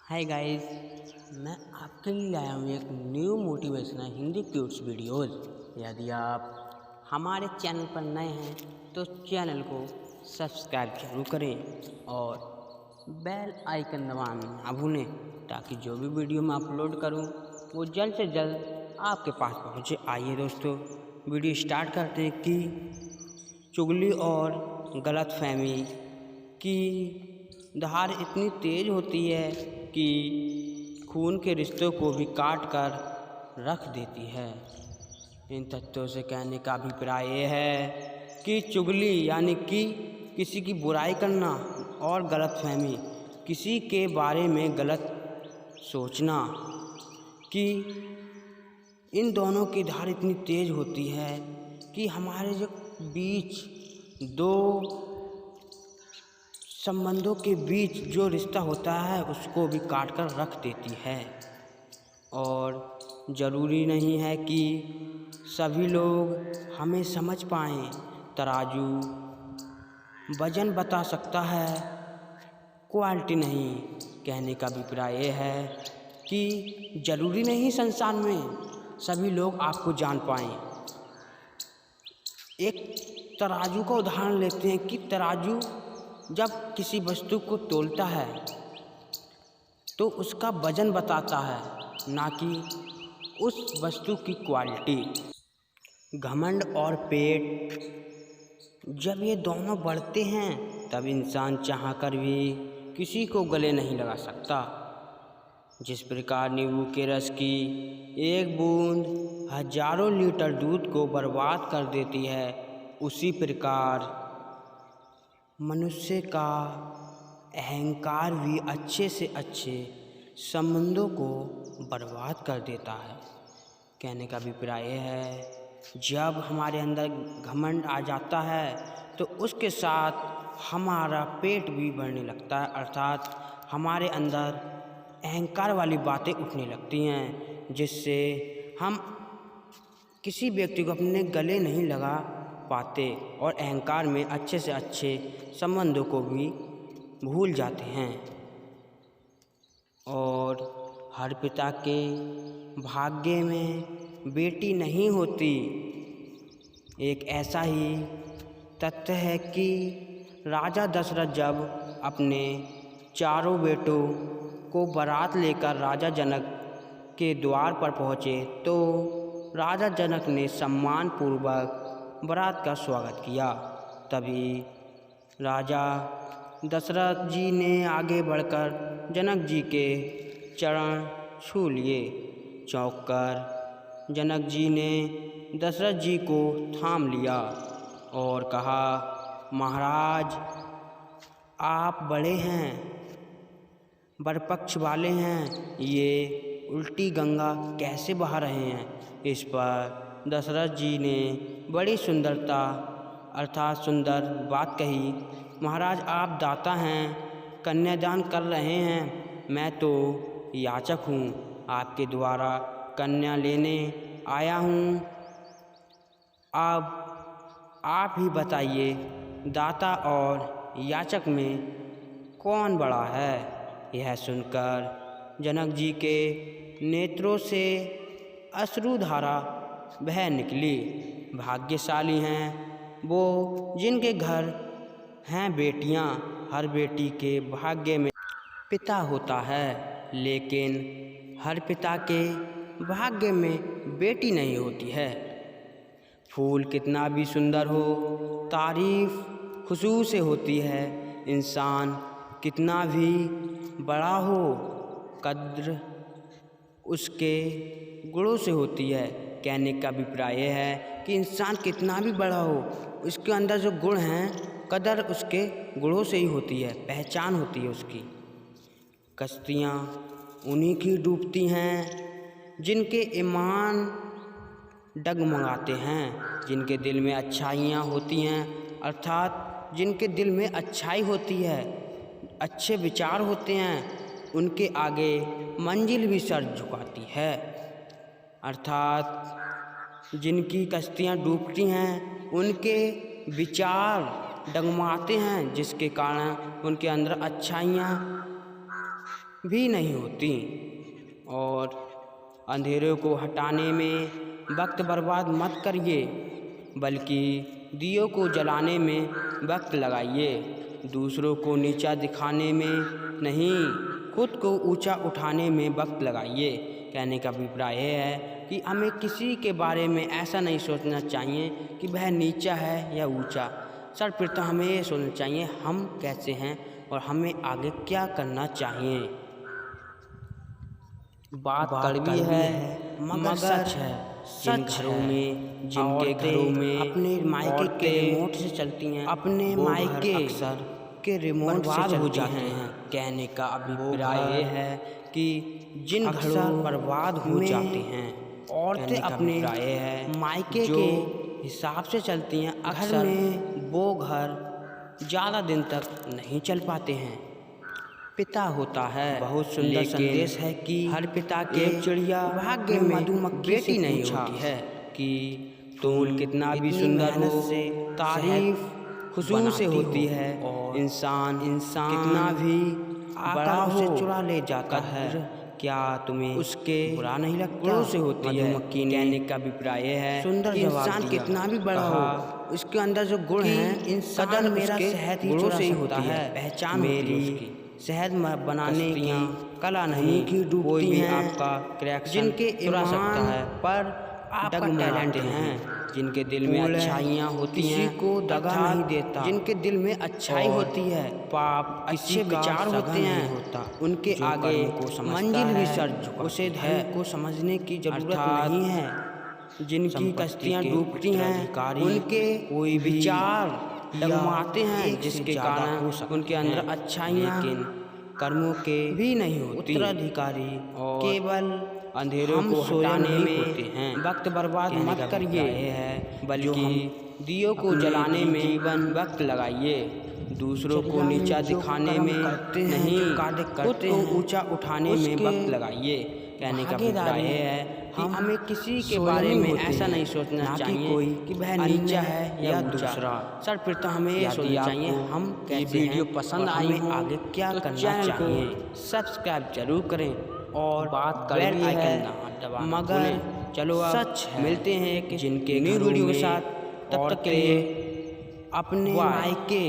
Hi guys, मैं आपके लिए लाया हूँ एक न्यू मोटिवेशनल हिंदी क्यूट्स वीडियोज़। यदि आप हमारे चैनल पर नए हैं तो चैनल को सब्सक्राइब जरूर करें और बेल आइकन दबाना ना भूलें, ताकि जो भी वीडियो मैं अपलोड करूँ वो जल्द से जल्द आपके पास पहुँचे। आइए दोस्तों, वीडियो स्टार्ट करते हैं कि चुगली और गलतफहमी की धार इतनी तेज होती है कि खून के रिश्तों को भी काट कर रख देती है। इन तथ्यों से कहने का अभिप्राय ये है कि चुगली यानी कि किसी की बुराई करना और गलतफहमी किसी के बारे में गलत सोचना, कि इन दोनों की धार इतनी तेज होती है कि हमारे जो बीच दो संबंधों के बीच जो रिश्ता होता है उसको भी काट कर रख देती है। और ज़रूरी नहीं है कि सभी लोग हमें समझ पाएँ। तराजू वजन बता सकता है, क्वालिटी नहीं। कहने का अभिप्राय ये है कि ज़रूरी नहीं संसार में सभी लोग आपको जान पाएँ। एक तराजू का उदाहरण लेते हैं कि तराजू जब किसी वस्तु को तोलता है तो उसका वजन बताता है, ना कि उस वस्तु की क्वालिटी। घमंड और पेट जब ये दोनों बढ़ते हैं तब इंसान चाहकर भी किसी को गले नहीं लगा सकता। जिस प्रकार नींबू के रस की एक बूंद हजारों लीटर दूध को बर्बाद कर देती है, उसी प्रकार मनुष्य का अहंकार भी अच्छे से अच्छे संबंधों को बर्बाद कर देता है। कहने का अभिप्राय है, जब हमारे अंदर घमंड आ जाता है तो उसके साथ हमारा पेट भी बढ़ने लगता है, अर्थात हमारे अंदर अहंकार वाली बातें उठने लगती हैं, जिससे हम किसी व्यक्ति को अपने गले नहीं लगा पाते और अहंकार में अच्छे से अच्छे संबंधों को भी भूल जाते हैं। और हर पिता के भाग्य में बेटी नहीं होती। एक ऐसा ही तथ्य है कि राजा दशरथ जब अपने चारों बेटों को बारात लेकर राजा जनक के द्वार पर पहुँचे तो राजा जनक ने सम्मानपूर्वक बारात का स्वागत किया। तभी राजा दशरथ जी ने आगे बढ़कर जनक जी के चरण छू लिए। चौंक कर जनक जी ने दशरथ जी को थाम लिया और कहा, महाराज, आप बड़े हैं, बरपक्ष वाले हैं, ये उल्टी गंगा कैसे बहा रहे हैं? इस पर दशरथ जी ने बड़ी सुंदरता अर्थात सुंदर बात कही, महाराज, आप दाता हैं, कन्यादान कर रहे हैं, मैं तो याचक हूँ, आपके द्वारा कन्या लेने आया हूँ। अब आप ही बताइए, दाता और याचक में कौन बड़ा है? यह सुनकर जनक जी के नेत्रों से अश्रुधारा बह निकली। भाग्यशाली हैं वो जिनके घर हैं बेटियां। हर बेटी के भाग्य में पिता होता है, लेकिन हर पिता के भाग्य में बेटी नहीं होती है। फूल कितना भी सुंदर हो, तारीफ खुशबू से होती है। इंसान कितना भी बड़ा हो, कद्र उसके गुणों से होती है। कहने का अभिप्राय है कि इंसान कितना भी बड़ा हो, उसके अंदर जो गुण हैं, कदर उसके गुणों से ही होती है, पहचान होती है उसकी। कश्तियाँ उन्हीं की डूबती हैं जिनके ईमान डगमगाते हैं, जिनके दिल में अच्छाइयाँ होती हैं, अर्थात जिनके दिल में अच्छाई होती है, अच्छे विचार होते हैं, उनके आगे मंजिल भी सर झुकाती है। अर्थात जिनकी कश्तियाँ डूबती हैं उनके विचार डगमगाते हैं, जिसके कारण उनके अंदर अच्छाइयाँ भी नहीं होती। और अंधेरे को हटाने में वक्त बर्बाद मत करिए, बल्कि दियों को जलाने में वक्त लगाइए। दूसरों को नीचा दिखाने में नहीं, खुद को ऊंचा उठाने में वक्त लगाइए। कहने का अभिप्राय है कि हमें किसी के बारे में ऐसा नहीं सोचना चाहिए कि वह नीचा है या ऊंचा। सर्वप्रथम हमें ये सोचना चाहिए हम कैसे हैं और हमें आगे क्या करना चाहिए। बात कड़वी है मगर सच है। जिनके घरों में अपने मायके के रिमोट से चलती हैं, अपने मायके अक्सर के रिमोट से हो जाते हैं। कहने का अभिप्राय है कि जिन घरों बर्बाद हो जाते हैं, औरतें अपने मायके के हिसाब से चलती हैं, अक्सर वो घर ज़्यादा दिन तक नहीं चल पाते हैं। पिता होता है बहुत सुंदर संदेश है कि हर पिता के चिड़िया भाग्य में मधुमक्खी बेटी नहीं होती है कि तुम कितना भी सुंदर हो, तारीफ खुशबू से होती है। और इंसान कितना भी बड़ा उसे चुरा ले जाता है, क्या तुम्हें उसके बुरा नहीं लगता से होती है। मधुमक्खी ने कहने का अभिप्राय है सुंदर इंसान कितना भी बड़ा हो, उसके अंदर जो गुण है इंसान मेरा शहद ही चुरा से होता है। पहचान मेरी शहद बनाने की कला नहीं कि कोई भी आपका क्रैक्शन जिनके चुरा सकता है, पर आपका टैलेंट हैं। जिनके दिल में अच्छाइयाँ होती हैं, किसी को दगा नहीं देता। जिनके दिल में अच्छाई होती है, पाप अच्छे विचार होते हैं, उनके आगे मंजिल भी सर झुकाती है। उसे धर्म को समझने की जरूरत नहीं है। जिनकी कश्तियाँ डूबती हैं, उनके कोई विचार डगमगाते हैं, जिसके कारण उनके अंदर अच्छाइयाँ कर्मों के भी नहीं होती। उत्तराधिकारी और केवल अंधेरों को हटाने में वक्त बर्बाद मत करिए, बल्कि दियों को जलाने में जीवन वक्त लगाइए। दूसरों को नीचा दिखाने में नहीं, खुद को ऊंचा उठाने में वक्त लगाइए। कहने का अभिप्राय है कि हमें किसी के बारे में ऐसा नहीं सोचना चाहिए कि वह नीचा है या दूसरा। सर्वप्रथम हमें ये सोचना चाहिए हम कैसे वीडियो पसंद आई आगे क्या करना चाहिए। सब्सक्राइब जरूर करें और बात बेल आइकन दबाना मगर चलो सच मिलते हैं कि जिनके न्यू वीडियो के साथ, तब तक के लिए अपने मायके